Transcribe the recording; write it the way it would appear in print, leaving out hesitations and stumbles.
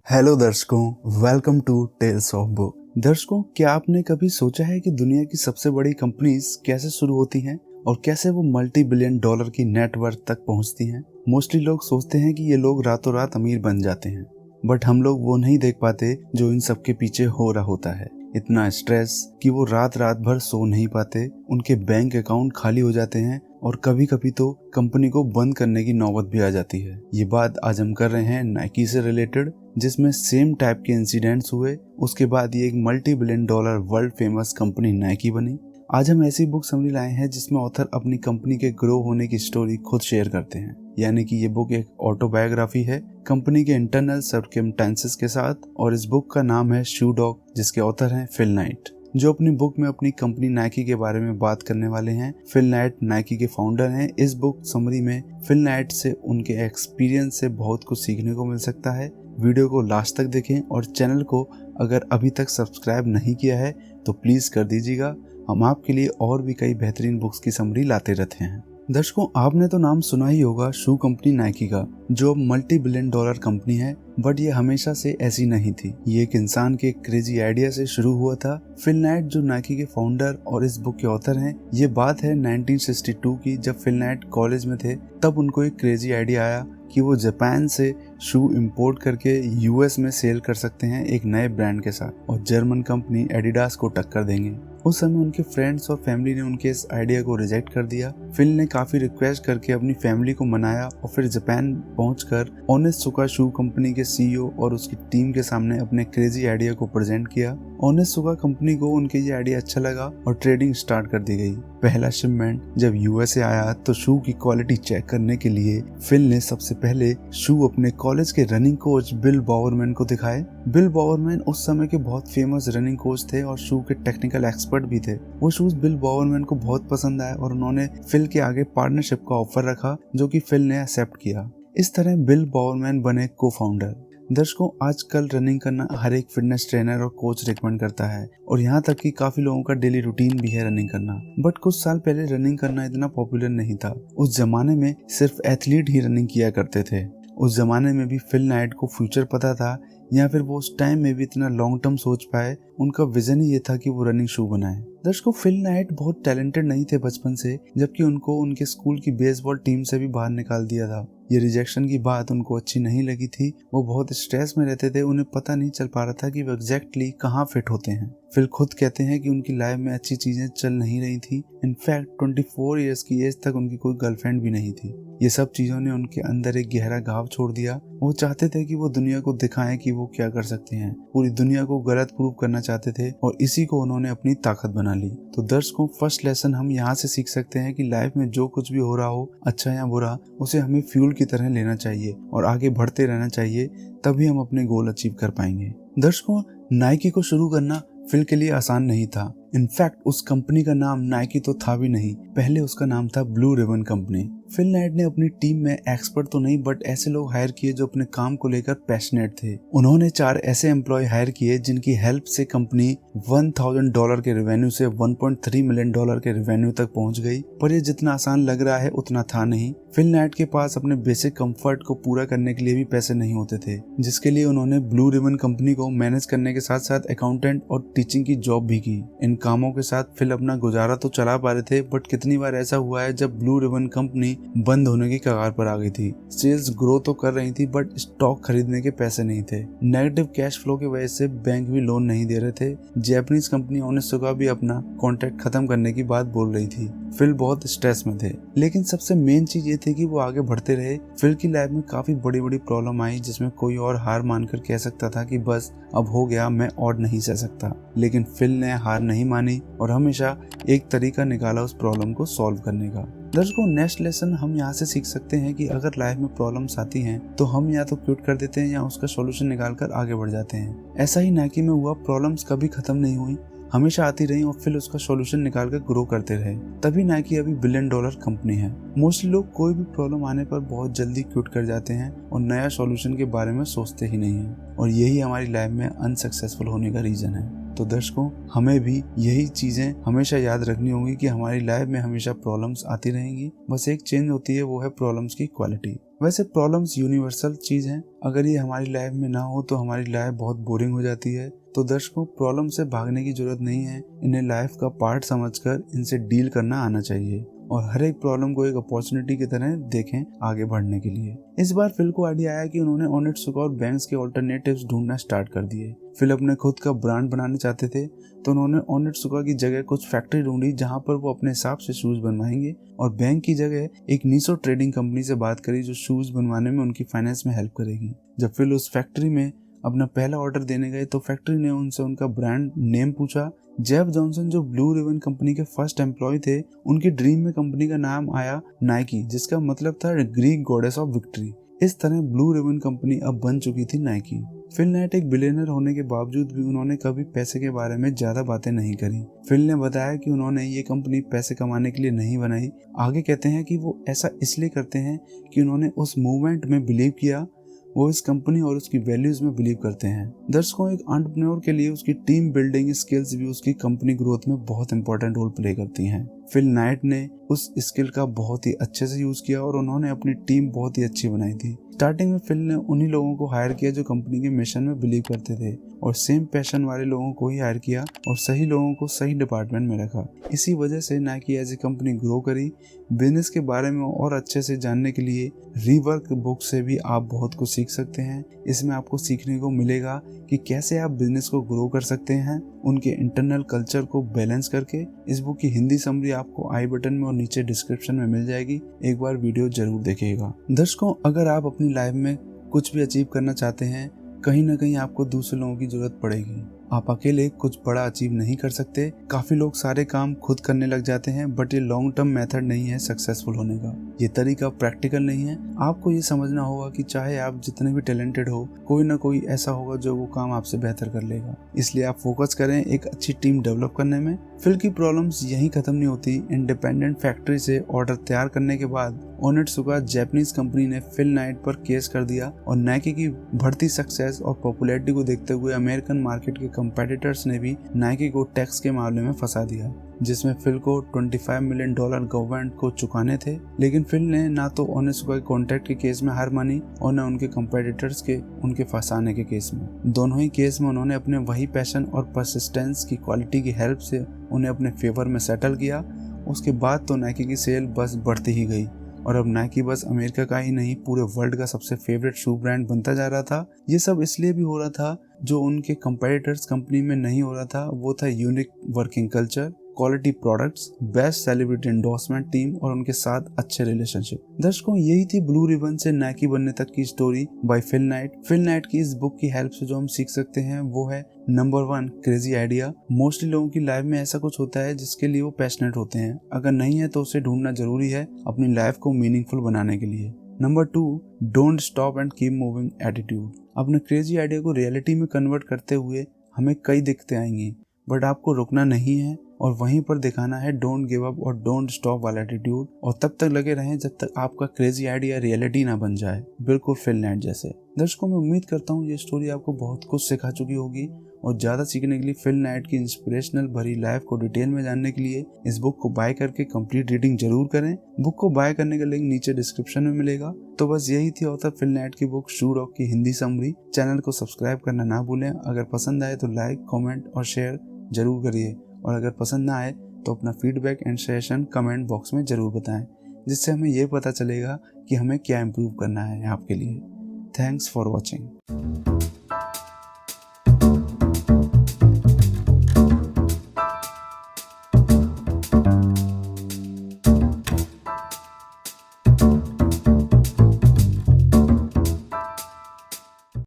Hello दर्शकों, welcome to tales of book. दर्शकों, क्या आपने कभी सोचा है कि दुनिया की सबसे बड़ी कंपनीज कैसे शुरू होती हैं और कैसे वो मल्टी बिलियन डॉलर की नेटवर्थ तक पहुंचती हैं? मोस्टली लोग सोचते हैं कि ये लोग रातों रात अमीर बन जाते हैं, बट हम लोग वो नहीं देख पाते जो इन सब के पीछे हो रहा होता है। इतना स्ट्रेस कि वो रात रात भर सो नहीं पाते, उनके बैंक अकाउंट खाली हो जाते हैं और कभी कभी तो कंपनी को बंद करने की नौबत भी आ जाती है। ये बात आज हम कर रहे हैं नाइकी से रिलेटेड, जिसमें सेम टाइप के इंसिडेंट्स हुए। उसके बाद ये एक multi billion dollar world famous company Nike बनी। आज हम ऐसी बुक समरी लाए हैं जिसमें ऑथर अपनी कंपनी के ग्रो होने की स्टोरी खुद शेयर करते हैं, यानी कि ये बुक एक ऑटोबायोग्राफी है कंपनी के इंटरनल सर्कमस्टेंसेस के साथ। और इस बुक का नाम है शू डॉग, जिसके ऑथर हैं फिल नाइट, जो अपनी बुक में अपनी कंपनी नाइकी के बारे में बात करने वाले हैं। फिल नाइट नाइकी के फाउंडर हैं। इस बुक समरी में फिल नाइट से उनके एक्सपीरियंस से बहुत कुछ सीखने को मिल सकता है। वीडियो को लास्ट तक देखें और चैनल को अगर अभी तक सब्सक्राइब नहीं किया है तो प्लीज़ कर दीजिएगा। हम आपके लिए और भी कई बेहतरीन बुक्स की समरी लाते रहते हैं। दर्शकों, आपने तो नाम सुना ही होगा शू कंपनी नाइकी का, जो मल्टी बिलियन डॉलर कंपनी है, बट ये हमेशा से ऐसी नहीं थी। ये एक इंसान के क्रेजी आइडिया से शुरू हुआ था। फिल नाइट जो नाइकी के फाउंडर और इस बुक के ऑथर हैं, ये बात है 1962 की, जब फिल नाइट कॉलेज में थे। तब उनको एक क्रेजी आइडिया आया कि वो जापान से शू इंपोर्ट करके यूएस में सेल कर सकते हैं एक नए ब्रांड के साथ, और जर्मन कंपनी एडिडास को टक्कर देंगे। उस समय उनके फ्रेंड्स और फैमिली ने उनके इस आइडिया को रिजेक्ट कर दिया। फिल ने काफी रिक्वेस्ट करके अपनी फैमिली को मनाया और फिर जापान पहुंचकर ओनित्सुका शू कंपनी के सीईओ और उसकी टीम के सामने अपने क्रेजी आइडिया को प्रेजेंट किया। ओनित्सुका कंपनी को उनके ये आइडिया अच्छा लगा और ट्रेडिंग स्टार्ट कर दी गई। पहला शिपमेंट जब यूएसए आया तो शू की क्वालिटी चेक करने के लिए फिल ने सबसे पहले शू अपने कॉलेज के रनिंग कोच बिल बॉवरमैन को दिखाए। बिल बॉवरमैन उस समय के बहुत फेमस रनिंग कोच थे और शू के टेक्निकल एक्सपर्ट भी थे। वो शूज बिल बॉवरमैन को बहुत पसंद आए और उन्होंने फिल के आगे पार्टनरशिप का ऑफर रखा, जो कि फिल ने एक्सेप्ट किया। इस तरह बिल बॉवरमैन बने को फाउंडर। दर्शकों, आजकल रनिंग करना हर एक फिटनेस ट्रेनर और कोच रिकमेंड करता है, और यहाँ तक कि काफी लोगों का डेली रूटीन भी है रनिंग करना। बट कुछ साल पहले रनिंग करना इतना पॉपुलर नहीं था। उस जमाने में सिर्फ एथलीट ही रनिंग किया करते थे। उस जमाने में भी फिल नाइट को फ्यूचर पता था, या फिर वो उस टाइम में भी इतना लॉन्ग टर्म सोच पाए। उनका विजन ही ये था कि वो रनिंग शू बनाए। दर्शकों, फिल नाइट बहुत टैलेंटेड नहीं थे बचपन से, जबकि उनको उनके स्कूल की बेसबॉल टीम से भी बाहर निकाल दिया था। ये रिजेक्शन की बात उनको अच्छी नहीं लगी थी। वो बहुत स्ट्रेस में रहते थे। उन्हें पता नहीं चल पा रहा था कि वो एग्जैक्टली कहाँ फिट होते हैं। फिल खुद कहते हैं कि उनकी लाइफ में अच्छी चीजें चल नहीं रही थी। इनफैक्ट 24 इयर्स की एज तक उनकी कोई गर्लफ्रेंड भी नहीं थी। ये सब चीजों ने उनके अंदर एक गहरा घाव छोड़ दिया। वो चाहते थे कि वो दुनिया को दिखाएं कि वो क्या कर सकते हैं। पूरी दुनिया को गलत प्रूव करना चाहते थे और इसी को उन्होंने अपनी ताकत बना ली। तो दर्शकों, फर्स्ट लेसन हम यहाँ से सीख सकते हैं कि लाइफ में जो कुछ भी हो रहा हो, अच्छा या बुरा, उसे हमें फ्यूल की तरह लेना चाहिए और आगे बढ़ते रहना चाहिए। तभी हम अपने गोल अचीव कर पाएंगे। दर्शकों, नाइकी को शुरू करना फिल के लिए आसान नहीं था। इनफैक्ट उस कंपनी का नाम नाइकी तो था भी नहीं। पहले उसका नाम था blue ribbon company. Phil Knight ने अपनी टीम में एक्सपर्ट तो नहीं, बट ऐसे लोग हायर किए जो अपने काम को लेकर पैशनेट थे। उन्होंने 4 ऐसे एम्प्लॉय हायर किए जिनकी हेल्प से कंपनी $1000 के रेवेन्यू से $1.3 मिलियन के रेवेन्यू तक पहुंच गई। पर ये जितना आसान लग रहा है उतना था नहीं। फिल नाइट के पास अपने बेसिक कंफर्ट को पूरा करने के लिए भी पैसे नहीं होते थे, जिसके लिए उन्होंने ब्लू रिबन कंपनी को मैनेज करने के साथ साथ अकाउंटेंट और टीचिंग की जॉब भी की। इन कामों के साथ फिल अपना गुजारा तो चला पा रहे थे, बट कितनी बार ऐसा हुआ है जब ब्लू रिबन कंपनी बंद होने की कगार पर आ गई थी। सेल्स ग्रो तो कर रही थी, बट स्टॉक खरीदने के पैसे नहीं थे। नेगेटिव कैश फ्लो की वजह से बैंक भी लोन नहीं दे रहे थे। जापानीज कंपनी ओनित्सुका भी अपना कॉन्ट्रैक्ट खत्म करने की बात बोल रही थी। फिल बहुत स्ट्रेस में थे, लेकिन सबसे मेन चीज ये थी कि वो आगे बढ़ते रहे। फिल की लाइफ में काफी बड़ी बड़ी प्रॉब्लम आई, जिसमें कोई और हार मानकर कह सकता था कि बस अब हो गया, मैं और नहीं सह सकता। लेकिन फिल ने हार नहीं मानी और हमेशा एक तरीका निकाला उस प्रॉब्लम को सॉल्व करने का। दर्शकों, नेक्स्ट लेसन हम यहाँ से सीख सकते हैं कि अगर लाइफ में प्रॉब्लम्स आती हैं तो हम या तो क्विट कर देते हैं या उसका सॉल्यूशन निकालकर आगे बढ़ जाते हैं। ऐसा ही नाइकी में हुआ। प्रॉब्लम्स कभी खत्म नहीं हुई, हमेशा आती रही और फिर उसका सॉल्यूशन निकालकर ग्रो करते रहे। तभी नाइकी अभी $1 बिलियन कंपनी है। मोस्टली लोग कोई भी प्रॉब्लम आने पर बहुत जल्दी क्विट कर जाते हैं और नया सॉल्यूशन के बारे में सोचते ही नहीं है, और यही हमारी लाइफ में अनसक्सेसफुल होने का रीजन है। तो दर्शकों, हमें भी यही चीजें हमेशा याद रखनी होगी कि हमारी लाइफ में हमेशा प्रॉब्लम्स आती रहेंगी, बस एक चेंज होती है, वो है प्रॉब्लम्स की क्वालिटी। वैसे प्रॉब्लम्स यूनिवर्सल चीज हैं, अगर ये हमारी लाइफ में ना हो तो हमारी लाइफ बहुत बोरिंग हो जाती है। तो दर्शकों, प्रॉब्लम से भागने की जरूरत नहीं है, इन्हें लाइफ का पार्ट समझकर इनसे डील करना आना चाहिए और हर एक प्रॉब्लम को एक अपॉर्चुनिटी की तरह देखें आगे बढ़ने के लिए। इस बार फिल को आइडिया आया कि उन्होंने ओनित्सुका और बैंक्स के ऑल्टरनेटिव्स ढूंढना स्टार्ट कर दिए। फिल अपने खुद का ब्रांड बनाने चाहते थे, तो उन्होंने ओनित्सुका की जगह कुछ फैक्ट्री ढूंढी जहां पर वो अपने हिसाब से शूज बनवाएंगे, और बैंक की जगह एक नीसो ट्रेडिंग कंपनी से बात करी जो शूज बनवाने में उनकी फाइनेंस में हेल्प करेगी। जब फिल उस फैक्ट्री में अपना पहला ऑर्डर देने गए तो फैक्ट्री ने उनसे उनका ब्रांड नेम पूछा। जेफ जॉनसन जो ब्लू रिबन कंपनी के फर्स्ट एम्प्लॉय थे, उनकी ड्रीम में कंपनी का नाम आया नाइकी, जिसका मतलब था ग्रीक गॉडेस ऑफ विक्ट्री। इस तरह ब्लू रिबन कंपनी अब बन चुकी थी नाइकी। फिल नाइट एक बिलियनर होने के बावजूद भी उन्होंने कभी पैसे के बारे में ज्यादा बातें नहीं करी। फिल ने बताया कि उन्होंने ये कंपनी पैसे कमाने के लिए नहीं बनाई। आगे कहते हैं कि वो ऐसा इसलिए करते हैं कि उन्होंने उस मूवमेंट में बिलीव किया, वो इस कंपनी और उसकी वैल्यूज में बिलीव करते हैं। दर्शकों, एक एंटरप्रेन्योर के लिए उसकी टीम बिल्डिंग स्किल्स भी उसकी कंपनी ग्रोथ में बहुत इंपॉर्टेंट रोल प्ले करती हैं। फिल नाइट ने उस स्किल का बहुत ही अच्छे से यूज किया और उन्होंने अपनी टीम बहुत ही अच्छी बनाई थी। स्टार्टिंग में फिल ने उन्हीं लोगों को हायर किया जो कंपनी के मिशन में बिलीव करते थे और सेम पैशन वाले लोगों को ही हायर किया और सही लोगों को सही डिपार्टमेंट में रखा। इसी वजह से Nike as a company grow करी। बिजनेस के बारे में और अच्छे से जानने के लिए रीवर्क बुक से भी आप बहुत कुछ सीख सकते हैं। इसमें आपको सीखने को मिलेगा कि कैसे आप बिजनेस को ग्रो कर सकते हैं, उनके इंटरनल कल्चर को बैलेंस करके। इस बुक की हिंदी समरी आपको आई बटन में और नीचे डिस्क्रिप्शन में मिल जाएगी, एक बार वीडियो जरूर देखिएगा। दर्शकों, अगर आप अपनी लाइफ में कुछ भी अचीव करना चाहते हैं, कहीं ना कहीं आपको दूसरे लोगों की जरूरत पड़ेगी। आप अकेले कुछ बड़ा अचीव नहीं कर सकते। काफी लोग सारे काम खुद करने लग जाते हैं, बट ये लॉन्ग टर्म मेथड नहीं है सक्सेसफुल होने का। ये तरीका प्रैक्टिकल नहीं है। आपको ये समझना होगा कि चाहे आप जितने भी टैलेंटेड हो, कोई ना कोई ऐसा होगा जो वो काम आपसे बेहतर कर लेगा। इसलिए आप फोकस करें एक अच्छी टीम डेवलप करने में। फिल की प्रॉब्लम्स यहीं खत्म नहीं होती। इंडिपेंडेंट फैक्ट्री से ऑर्डर तैयार करने के बाद ओनित्सुका जापानीज कंपनी ने फिल नाइट पर केस कर दिया और नाइकी की बढ़ती सक्सेस और पॉपुलैरिटी को देखते हुए अमेरिकन मार्केट के कंपेटिटर्स ने भी नाइकी को टैक्स के मामले में फंसा दिया, जिसमें फिल को $25 मिलियन गवर्नमेंट को चुकाने थे। लेकिन फिल ने ना तो ओनित्सुका के कॉन्ट्रैक्ट के केस में हार मानी और न उनके कंपेटिटर्स के उनके फंसाने के केस में। दोनों ही केस में उन्होंने अपने वही पैशन और परसिस्टेंस की क्वालिटी की हेल्प से उन्हें अपने फेवर में सेटल किया। उसके बाद तो नाइकी की सेल बस बढ़ती ही गई और अब नाइकी बस अमेरिका का ही नहीं, पूरे वर्ल्ड का सबसे फेवरेट शू ब्रांड बनता जा रहा था। ये सब इसलिए भी हो रहा था जो उनके कंपेटिटर्स कंपनी में नहीं हो रहा था, वो था unique working culture, quality products, best celebrity endorsement team और उनके साथ अच्छे रिलेशनशिप। दर्शकों, यही थी ब्लू रिबन से नाइकी बनने तक की story by Phil Knight. Phil Knight की इस बुक की हेल्प से जो हम सीख सकते हैं वो है नंबर 1, क्रेजी आइडिया। मोस्टली लोगों की लाइफ में ऐसा कुछ होता है जिसके लिए वो पैशनेट होते हैं। अगर नहीं है तो उसे ढूंढना जरूरी है अपनी लाइफ को मीनिंगफुल बनाने के लिए। Number 2, don't stop and keep moving attitude. अपने क्रेजी आइडिया को रियलिटी में कन्वर्ट करते हुए हमें कई दिक्कतें आएंगी, बट आपको रुकना नहीं है और वहीं पर दिखाना है डोंट गिव अप और डोंट स्टॉप वाला एटीट्यूड, और तब तक लगे रहें जब तक आपका क्रेजी आइडिया रियलिटी ना बन जाए, बिल्कुल फिल नाइट जैसे। दर्शकों, मैं उम्मीद करता हूँ ये स्टोरी आपको बहुत कुछ सिखा चुकी होगी और ज़्यादा सीखने के लिए फिल नाइट की इंस्पिरेशनल भरी लाइफ को डिटेल में जानने के लिए इस बुक को बाय करके कंप्लीट रीडिंग जरूर करें। बुक को बाय करने का लिंक नीचे डिस्क्रिप्शन में मिलेगा। तो बस यही थी ऑथर फिल नाइट की बुक शू डॉग की हिंदी समरी। चैनल को सब्सक्राइब करना ना भूलें। अगर पसंद आए तो लाइक, कॉमेंट और शेयर जरूर करिए, और अगर पसंद ना आए तो अपना feedback and suggestion comment box में ज़रूर बताएं, जिससे हमें ये पता चलेगा कि हमें क्या इम्प्रूव करना है आपके लिए। Thanks for watching.